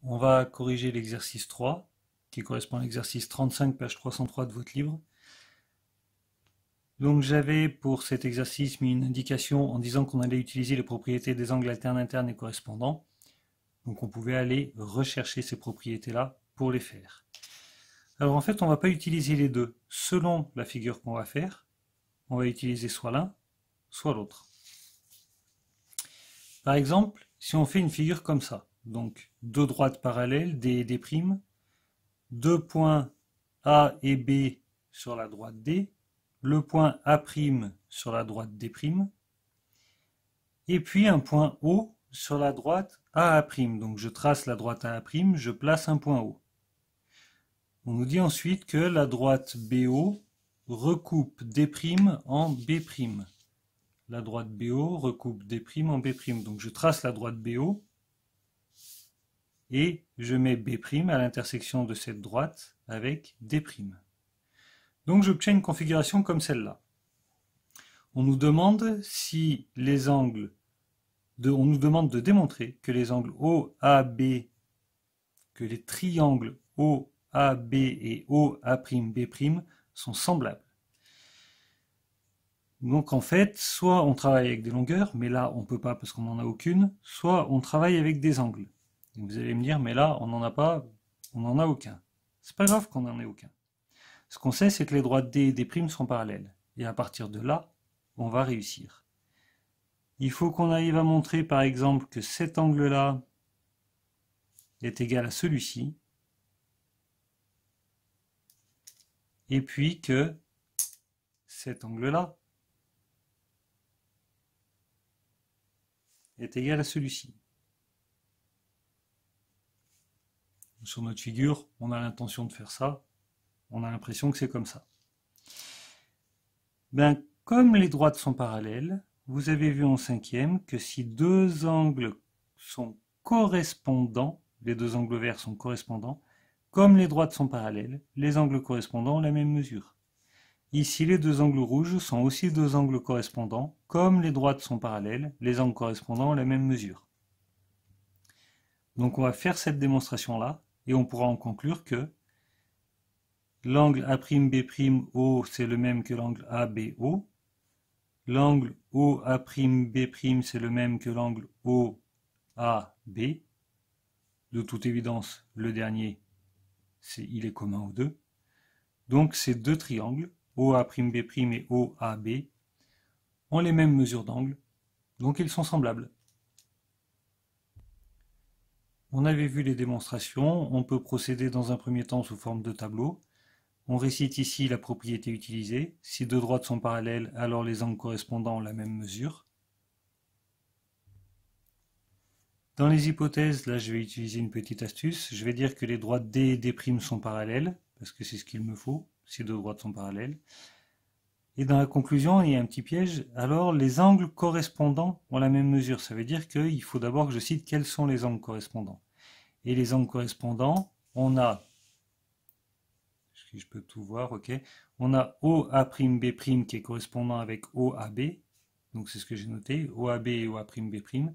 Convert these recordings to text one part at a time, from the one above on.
On va corriger l'exercice 3, qui correspond à l'exercice 35, page 303 de votre livre. Donc j'avais pour cet exercice mis une indication en disant qu'on allait utiliser les propriétés des angles alternes internes et correspondants. Donc on pouvait aller rechercher ces propriétés-là pour les faire. Alors en fait, on ne va pas utiliser les deux. Selon la figure qu'on va faire, on va utiliser soit l'un, soit l'autre. Par exemple, si on fait une figure comme ça, donc deux droites parallèles, D et D', deux points A et B sur la droite D, le point A' sur la droite D', et puis un point O sur la droite AA'. Donc je trace la droite AA', je place un point O. On nous dit ensuite que la droite BO recoupe D' en B'. La droite BO recoupe D' en B'. Donc je trace la droite BO et je mets B' à l'intersection de cette droite avec D'. Donc j'obtiens une configuration comme celle-là. On nous demande si les angles on nous demande de démontrer que les angles OAB, que les triangles OAB et OA'B' sont semblables. Donc en fait, soit on travaille avec des longueurs, mais là on ne peut pas parce qu'on n'en a aucune, soit on travaille avec des angles. Et vous allez me dire, mais là on n'en a pas, on n'en a aucun. C'est pas grave qu'on n'en ait aucun. Ce qu'on sait, c'est que les droites D et D' sont parallèles. Et à partir de là, on va réussir. Il faut qu'on arrive à montrer par exemple que cet angle-là est égal à celui-ci, et puis que cet angle-là est égal à celui-ci. Sur notre figure, on a l'intention de faire ça, on a l'impression que c'est comme ça. Ben, comme les droites sont parallèles, vous avez vu en cinquième que si deux angles sont correspondants, les deux angles verts sont correspondants, comme les droites sont parallèles, les angles correspondants ont la même mesure. Ici, les deux angles rouges sont aussi deux angles correspondants, comme les droites sont parallèles, les angles correspondants ont la même mesure. Donc on va faire cette démonstration-là, et on pourra en conclure que l'angle A'B', c'est le même que l'angle ABO. L'angle OA'B', c'est le même que l'angle OAB. De toute évidence, le dernier, il est commun aux deux. Donc ces deux triangles, OA'B' et OAB, ont les mêmes mesures d'angle, donc ils sont semblables. On avait vu les démonstrations, on peut procéder dans un premier temps sous forme de tableau. On récite ici la propriété utilisée. Si deux droites sont parallèles, alors les angles correspondants ont la même mesure. Dans les hypothèses, là je vais utiliser une petite astuce. Je vais dire que les droites D et D' sont parallèles, parce que c'est ce qu'il me faut, si deux droites sont parallèles. Et dans la conclusion, il y a un petit piège. Alors, les angles correspondants ont la même mesure. Ça veut dire qu'il faut d'abord que je cite quels sont les angles correspondants. Et les angles correspondants, on a, si je peux tout voir, ok, on a OA'B' qui est correspondant avec OAB. Donc c'est ce que j'ai noté, OAB et OA'B'.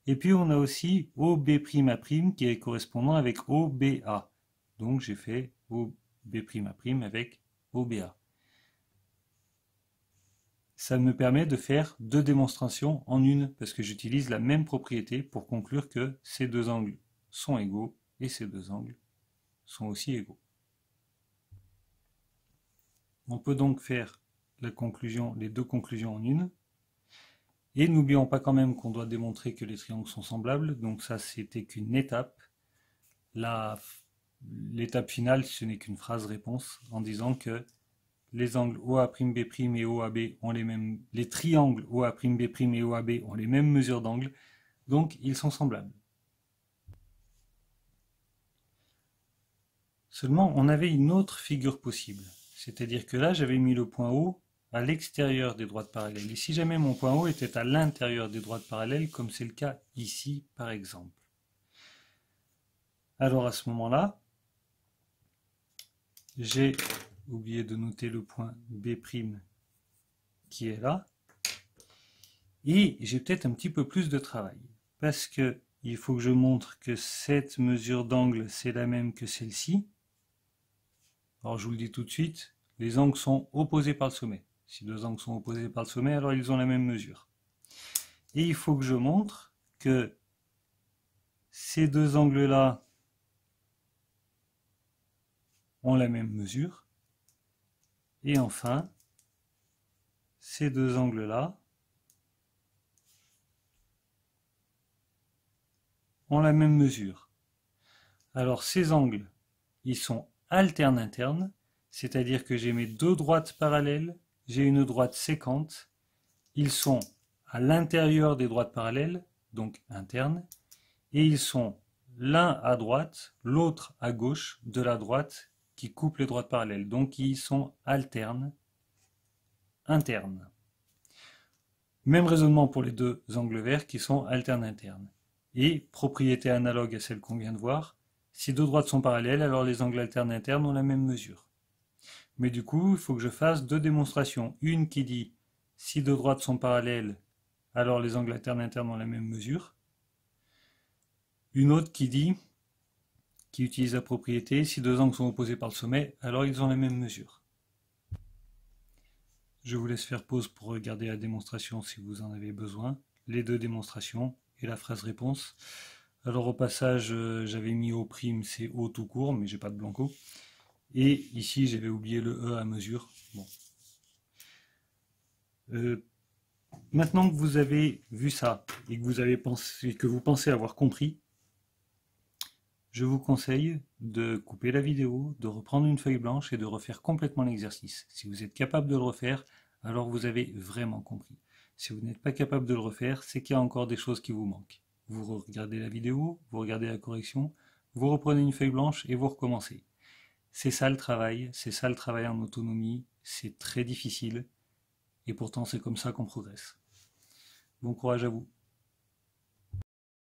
Et puis on a aussi OB'A' qui est correspondant avec OBA. Donc j'ai fait OB'A' avec OBA. Ça me permet de faire deux démonstrations en une, parce que j'utilise la même propriété pour conclure que ces deux angles sont égaux et ces deux angles sont aussi égaux. On peut donc faire les deux conclusions en une. Et n'oublions pas quand même qu'on doit démontrer que les triangles sont semblables, donc ça c'était qu'une étape. L'étape finale, ce n'est qu'une phrase réponse en disant que les angles OA'B' et OAB ont les triangles OA'B' et OAB ont les mêmes mesures d'angle, donc ils sont semblables. Seulement, on avait une autre figure possible, c'est-à-dire que là, j'avais mis le point O à l'extérieur des droites parallèles. Et si jamais mon point O était à l'intérieur des droites parallèles, comme c'est le cas ici, par exemple. Alors à ce moment-là, j'ai oublié de noter le point B' qui est là. Et j'ai peut-être un petit peu plus de travail. Parce que il faut que je montre que cette mesure d'angle, c'est la même que celle-ci. Alors je vous le dis tout de suite, les angles sont opposés par le sommet. Si deux angles sont opposés par le sommet, alors ils ont la même mesure. Et il faut que je montre que ces deux angles-là ont la même mesure. Et enfin, ces deux angles-là ont la même mesure. Alors ces angles, ils sont alternes internes, c'est-à-dire que j'ai mes deux droites parallèles, j'ai une droite sécante, ils sont à l'intérieur des droites parallèles, donc internes, et ils sont l'un à droite, l'autre à gauche de la droite qui coupe les droites parallèles, donc ils sont alternes, internes. Même raisonnement pour les deux angles verts qui sont alternes internes. Et propriété analogue à celle qu'on vient de voir, si deux droites sont parallèles, alors les angles alternes internes ont la même mesure. Mais du coup, il faut que je fasse deux démonstrations. Une qui dit si deux droites sont parallèles, alors les angles alternes internes ont la même mesure. Une autre qui utilise la propriété si deux angles sont opposés par le sommet, alors ils ont la même mesure. Je vous laisse faire pause pour regarder la démonstration si vous en avez besoin, les deux démonstrations et la phrase réponse. Alors au passage, j'avais mis O', c'est O tout court, mais j'ai pas de blanco. Et ici, j'avais oublié le E à mesure. Bon. Maintenant que vous avez vu ça et que vous pensez avoir compris, je vous conseille de couper la vidéo, de reprendre une feuille blanche et de refaire complètement l'exercice. Si vous êtes capable de le refaire, alors vous avez vraiment compris. Si vous n'êtes pas capable de le refaire, c'est qu'il y a encore des choses qui vous manquent. Vous regardez la vidéo, vous regardez la correction, vous reprenez une feuille blanche et vous recommencez. C'est ça le travail en autonomie, c'est très difficile, et pourtant c'est comme ça qu'on progresse. Bon courage à vous.